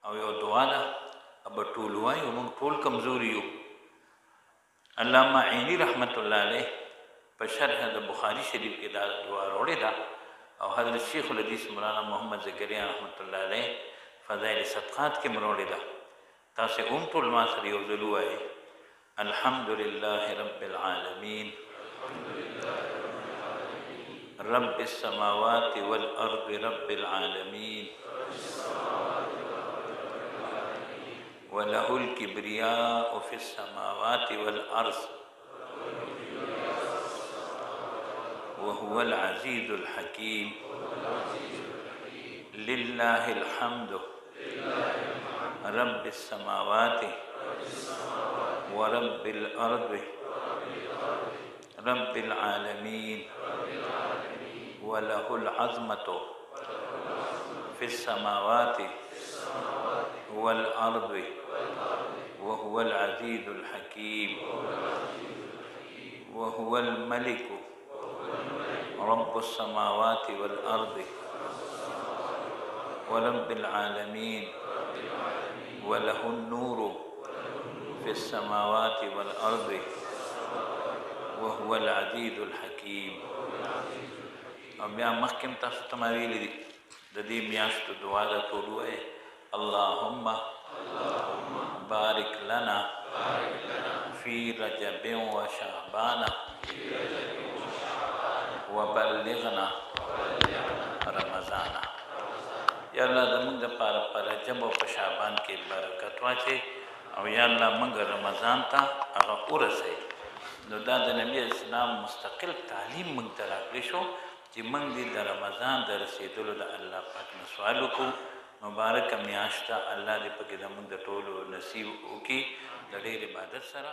او یو دعا ده اب ټول وایو موږ ټول کمزوري یو علامه عینی رحمت الله علیه په شرح د بخاری شریف کې دا دعا وروړې ده او حضرت شیخ الحدیث مولانا محمد زکریا رحمت الله علیه فضائل صدقات کې وروړې ده تاسو ټول ما سره یو ځل وایي الحمد لله رب العالمين رب السماوات والأرض رب العالمين وله الكبرياء في السماوات والأرض وهو العزيز الحكيم لله الحمد رب السماوات ورب الأرض رب العالمين وله العظمة في السماوات والأرض وهو العزيز الحكيم وهو الملك رب السماوات والأرض ورب العالمين وله النور في السماوات والأرض وهو العزيز الحكيم او بیا مخکم تاسو تماری لیدي د دې میاشتو دعا ده ټول وایي اللهم بارك لنا في رجب وشعبان وبلغنا رمضان یا الله زموږ دپاره په رجب او په شعبان کې برکت واچوي او یا الله موږ رمضان ته هغه ورسوي نو دا د نبي اسلام مستقل تعلیم موږ ته راکړی شو چې موږ دې د رمضان د رسېدلو د الله پاک نه سوال وکړو مبارکه میاشت ده الله دې پکې زموږ د ټولو نصیب وکړي د ډېر عبادت سره